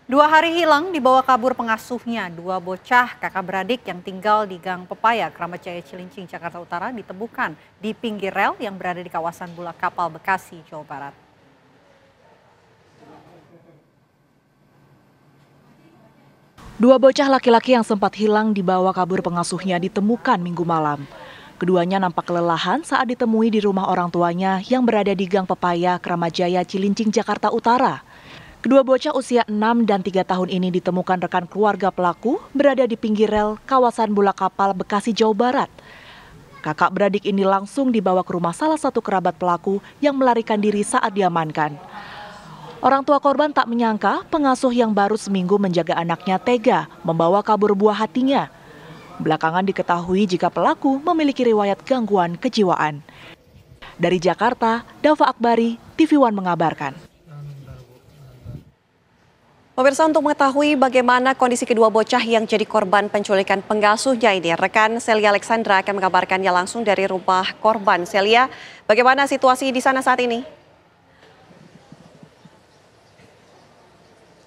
2 hari hilang dibawa kabur pengasuhnya. Dua bocah kakak beradik yang tinggal di Gang Pepaya, Kramat Jaya Cilincing, Jakarta Utara ditemukan di pinggir rel yang berada di kawasan Bulak Kapal, Bekasi, Jawa Barat. Dua bocah laki-laki yang sempat hilang dibawa kabur pengasuhnya ditemukan Minggu malam. Keduanya nampak kelelahan saat ditemui di rumah orang tuanya yang berada di Gang Pepaya, Kramat Jaya Cilincing, Jakarta Utara. Kedua bocah usia 6 dan 3 tahun ini ditemukan rekan keluarga pelaku berada di pinggir rel kawasan Bulak Kapal, Bekasi, Jawa Barat. Kakak beradik ini langsung dibawa ke rumah salah satu kerabat pelaku yang melarikan diri saat diamankan. Orang tua korban tak menyangka pengasuh yang baru seminggu menjaga anaknya tega membawa kabur buah hatinya. Belakangan diketahui jika pelaku memiliki riwayat gangguan kejiwaan. Dari Jakarta, Dava Akbari, TV One mengabarkan. Pemirsa, untuk mengetahui bagaimana kondisi kedua bocah yang jadi korban penculikan pengasuhnya ini, rekan Celia Alexandra akan mengabarkannya langsung dari rumah korban. Celia, bagaimana situasi di sana saat ini?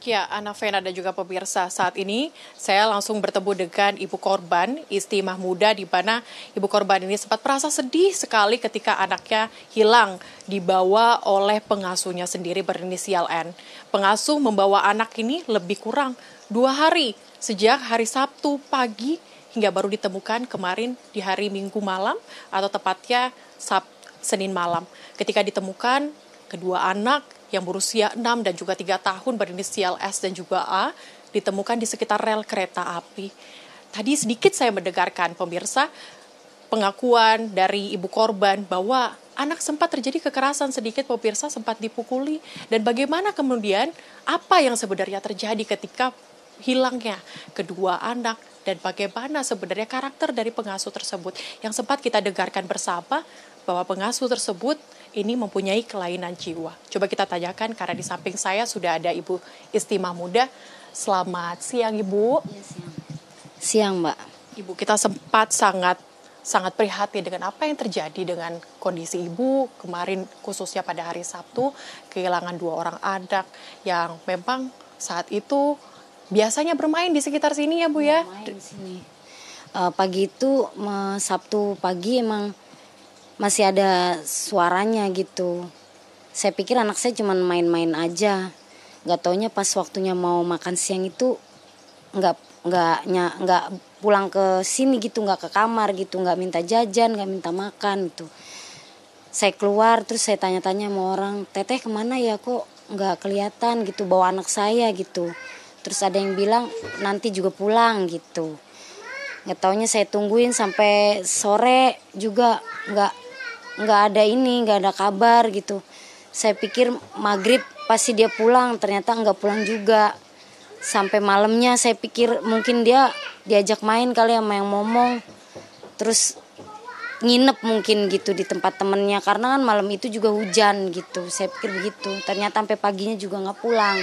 Ya, Ana Vena dan juga pemirsa, saat ini saya langsung bertemu dengan ibu korban, Isti Mahmuda, di mana ibu korban ini sempat merasa sedih sekali ketika anaknya hilang dibawa oleh pengasuhnya sendiri berinisial N. Pengasuh membawa anak ini lebih kurang 2 hari, sejak hari Sabtu pagi hingga baru ditemukan kemarin di hari Minggu malam atau tepatnya Senin malam. Ketika ditemukan, kedua anak yang berusia 6 dan juga 3 tahun berinisial S dan juga A ditemukan di sekitar rel kereta api. Tadi sedikit saya mendengarkan pemirsa pengakuan dari ibu korban bahwa anak sempat terjadi kekerasan sedikit, pemirsa sempat dipukuli, dan bagaimana kemudian apa yang sebenarnya terjadi ketika hilangnya kedua anak dan bagaimana sebenarnya karakter dari pengasuh tersebut yang sempat kita dengarkan bersama bahwa pengasuh tersebut ini mempunyai kelainan jiwa. Coba kita tanyakan karena di samping saya sudah ada Ibu Isti Mahmuda. Selamat siang, Ibu. Ya, siang. Siang, Mbak. Ibu, kita sempat sangat prihatin dengan apa yang terjadi dengan kondisi Ibu kemarin, khususnya pada hari Sabtu, kehilangan 2 orang anak yang memang saat itu biasanya bermain di sekitar sini ya, Bu ya. Bermain di sini. Pagi itu Sabtu pagi emang masih ada suaranya gitu. Saya pikir anak saya cuma main-main aja. Gak taunya pas waktunya mau makan siang itu nggak pulang ke sini gitu, nggak ke kamar gitu, nggak minta jajan, nggak minta makan gitu. Saya keluar terus saya tanya-tanya sama orang, teteh kemana ya, kok nggak kelihatan gitu bawa anak saya gitu. Terus ada yang bilang nanti juga pulang gitu. Nggak taunya saya tungguin sampai sore juga nggak ada kabar gitu. Saya pikir maghrib pasti dia pulang, ternyata nggak pulang juga. Sampai malamnya saya pikir mungkin dia diajak main kali sama yang momong, terus nginep mungkin gitu di tempat temennya karena kan malam itu juga hujan gitu. Saya pikir begitu, ternyata sampai paginya juga nggak pulang.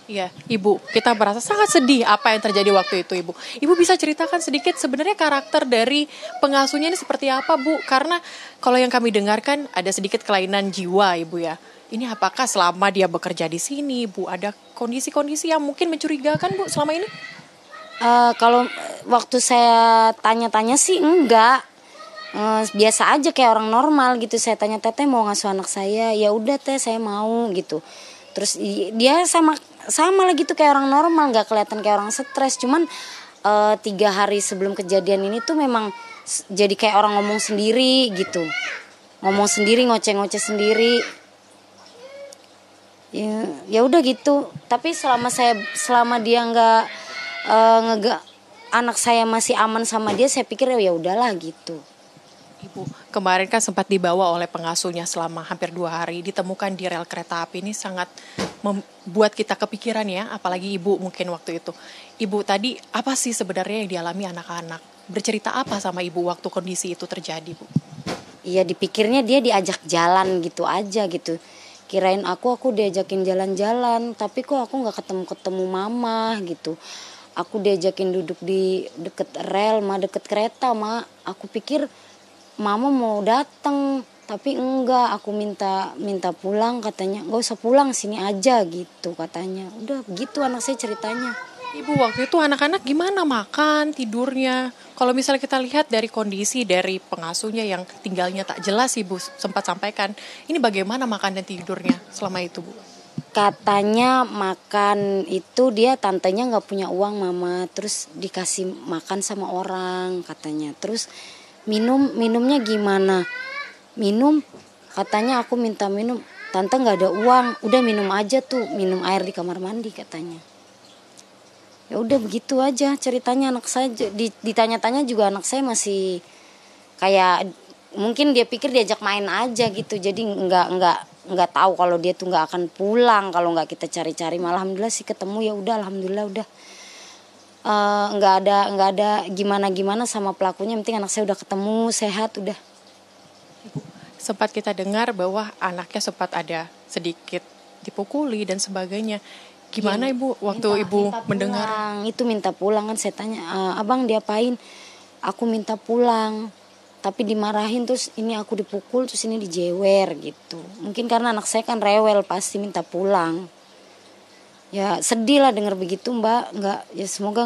Iya, Ibu, kita merasa sangat sedih apa yang terjadi waktu itu, Ibu. Ibu bisa ceritakan sedikit sebenarnya karakter dari pengasuhnya ini seperti apa, Bu? Karena kalau yang kami dengarkan ada sedikit kelainan jiwa, Ibu ya. Ini apakah selama dia bekerja di sini, Bu, ada kondisi-kondisi yang mungkin mencurigakan, Bu, selama ini? Kalau waktu saya tanya-tanya sih enggak. Biasa aja kayak orang normal gitu. Saya tanya, teteh mau ngasuh anak saya? Ya udah teh, saya mau gitu. Terus dia sama lagi tuh kayak orang normal, nggak kelihatan kayak orang stres. Cuman 3 hari sebelum kejadian ini tuh memang jadi kayak orang ngomong sendiri gitu, ngomong sendiri, ngoceh-ngoceh sendiri. Ya udah gitu. Tapi selama dia nggak anak saya masih aman sama dia, saya pikir ya udahlah gitu. Ibu, kemarin kan sempat dibawa oleh pengasuhnya selama hampir 2 hari, ditemukan di rel kereta api. Ini sangat membuat kita kepikiran ya, apalagi Ibu mungkin waktu itu. Ibu, tadi apa sih sebenarnya yang dialami anak-anak? Bercerita apa sama Ibu waktu kondisi itu terjadi, Bu? Iya, dipikirnya dia diajak jalan gitu aja gitu. Kirain aku diajakin jalan-jalan, tapi kok aku nggak ketemu mama gitu. Aku diajakin duduk di deket rel, deket kereta, Aku pikir mama mau datang tapi enggak, aku minta pulang, katanya nggak usah pulang, sini aja gitu katanya. Udah begitu anak saya ceritanya. Ibu, waktu itu anak-anak gimana makan, tidurnya? Kalau misalnya kita lihat dari kondisi dari pengasuhnya yang tinggalnya tak jelas, Ibu sempat sampaikan, ini bagaimana makan dan tidurnya selama itu, Bu? Katanya makan itu dia tantenya nggak punya uang mama, terus dikasih makan sama orang katanya. Terus minumnya gimana? Minum katanya aku minta minum, tante nggak ada uang, udah minum aja tuh, minum air di kamar mandi katanya. Ya udah begitu aja ceritanya anak saya. Ditanya-tanya juga anak saya masih kayak mungkin dia pikir diajak main aja gitu, jadi nggak tahu kalau dia tuh nggak akan pulang kalau nggak kita cari-cari. Malah alhamdulillah sih ketemu, ya udah alhamdulillah udah nggak ada gimana sama pelakunya. Yang penting anak saya udah ketemu sehat udah. Sempat kita dengar bahwa anaknya sempat ada sedikit dipukuli dan sebagainya. Gimana Ibu waktu Ibu mendengar? Itu minta pulang kan, saya tanya, abang diapain? Aku minta pulang, tapi dimarahin, terus ini aku dipukul, terus ini dijewer gitu. Mungkin karena anak saya kan rewel, pasti minta pulang. Ya sedih lah dengar begitu Mbak. Nggak, ya semoga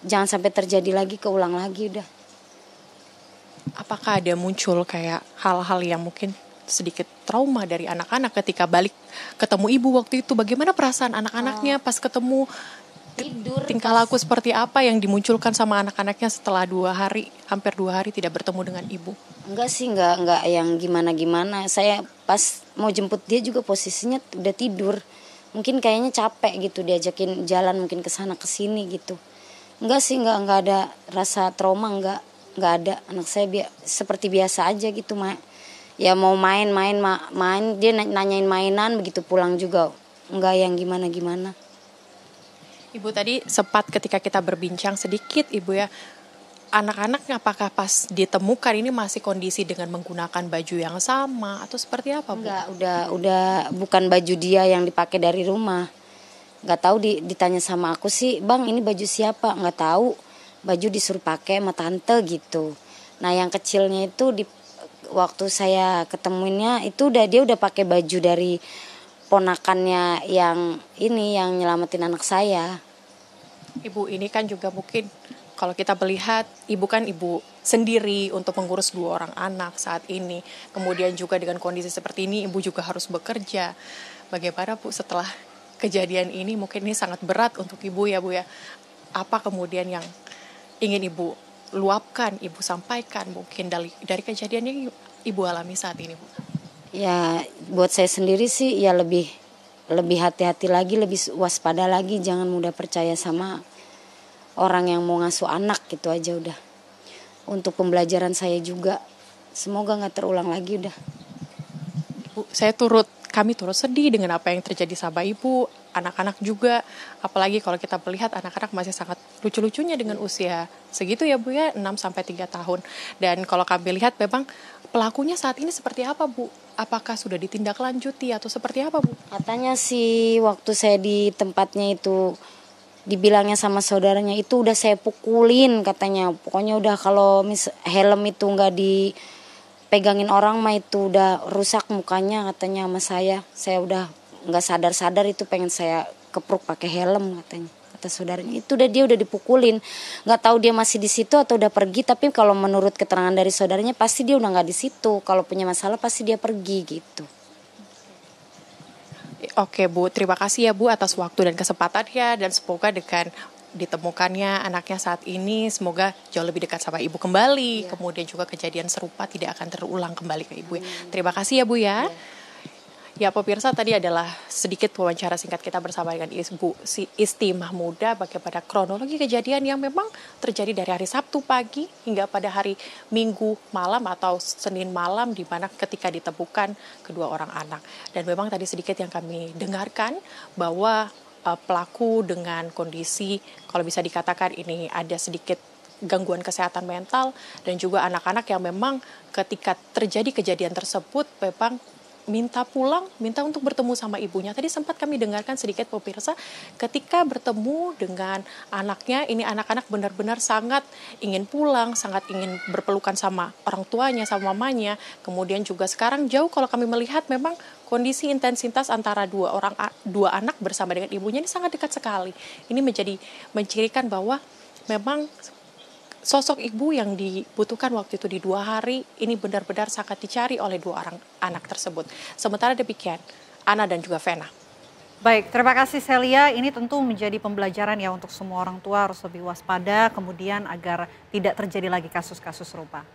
jangan sampai terjadi lagi, keulang lagi udah. Apakah ada muncul kayak hal-hal yang mungkin sedikit trauma dari anak-anak ketika balik ketemu ibu waktu itu? Bagaimana perasaan anak-anaknya pas ketemu? Tidur. Tingkah laku seperti apa yang dimunculkan sama anak-anaknya setelah hampir 2 hari tidak bertemu dengan ibu? Enggak sih, enggak yang gimana-gimana. Saya pas mau jemput dia juga posisinya udah tidur. Mungkin kayaknya capek gitu, diajakin jalan mungkin ke sana ke sini gitu. Enggak sih, enggak ada rasa trauma, enggak ada. Anak saya seperti biasa aja gitu, Mak. Ya mau main, dia nanyain mainan, begitu pulang juga enggak yang gimana-gimana. Ibu tadi sempat ketika kita berbincang sedikit Ibu ya, anak-anak apakah pas ditemukan ini masih kondisi dengan menggunakan baju yang sama atau seperti apa Bu? Enggak, udah bukan baju dia yang dipakai dari rumah. Enggak tahu, ditanya sama aku sih, "Bang, ini baju siapa?" Enggak tahu. Baju disuruh pakai sama tante gitu. Nah, yang kecilnya itu waktu saya ketemuinnya itu dia udah pakai baju dari ponakannya yang nyelamatin anak saya. Ibu ini kan juga mungkin kalau kita melihat ibu kan ibu sendiri untuk mengurus 2 orang anak saat ini. Kemudian juga dengan kondisi seperti ini ibu juga harus bekerja. Bagaimana Bu setelah kejadian ini? Mungkin ini sangat berat untuk ibu ya Bu ya. Apa kemudian yang ingin ibu luapkan, ibu sampaikan mungkin dari kejadian yang ibu alami saat ini Bu? Ya buat saya sendiri sih ya lebih hati-hati lagi, lebih waspada lagi, jangan mudah percaya sama orang yang mau ngasuh anak gitu aja udah. Untuk pembelajaran saya juga, semoga nggak terulang lagi udah. Bu, kami turut sedih dengan apa yang terjadi sama ibu, anak-anak juga, apalagi kalau kita melihat anak-anak masih sangat lucu-lucunya dengan usia segitu ya Bu ya, 6-3 tahun. Dan kalau kami lihat memang pelakunya saat ini seperti apa Bu? Apakah sudah ditindaklanjuti atau seperti apa Bu? Katanya sih waktu saya di tempatnya itu dibilangnya sama saudaranya itu udah saya pukulin katanya. Pokoknya udah kalau helm itu nggak dipegangin orang mah itu udah rusak mukanya katanya sama saya. Saya udah nggak sadar itu pengen saya kepruk pakai helm katanya. Kata saudaranya itu dia udah dipukulin. Nggak tahu dia masih di situ atau udah pergi. Tapi kalau menurut keterangan dari saudaranya pasti dia udah nggak di situ. Kalau punya masalah pasti dia pergi gitu. Oke Bu, terima kasih ya Bu atas waktu dan kesempatannya, dan semoga dengan ditemukannya anaknya saat ini semoga jauh lebih dekat sama ibu kembali. Kemudian juga kejadian serupa tidak akan terulang kembali ke ibu. Terima kasih ya Bu ya. Ya pemirsa, tadi adalah sedikit wawancara singkat kita bersama dengan Ibu Isti Mahmuda bagaimana kronologi kejadian yang memang terjadi dari hari Sabtu pagi hingga pada hari Minggu malam atau Senin malam, di mana ketika ditemukan kedua orang anak. Dan memang tadi sedikit yang kami dengarkan bahwa pelaku dengan kondisi kalau bisa dikatakan ini ada sedikit gangguan kesehatan mental, dan juga anak-anak yang memang ketika terjadi kejadian tersebut memang minta pulang, minta untuk bertemu sama ibunya. Tadi sempat kami dengarkan sedikit pemirsa, ketika bertemu dengan anaknya, ini anak-anak benar-benar sangat ingin pulang, sangat ingin berpelukan sama orang tuanya, sama mamanya. Kemudian juga sekarang jauh kalau kami melihat memang kondisi intensitas antara dua anak bersama dengan ibunya ini sangat dekat sekali. Ini mencirikan bahwa memang sosok ibu yang dibutuhkan waktu itu di 2 hari ini benar-benar sangat dicari oleh 2 orang anak tersebut. Sementara demikian, Ana dan juga Vena. Baik, terima kasih Celia. Ini tentu menjadi pembelajaran ya untuk semua orang tua harus lebih waspada kemudian agar tidak terjadi lagi kasus-kasus serupa.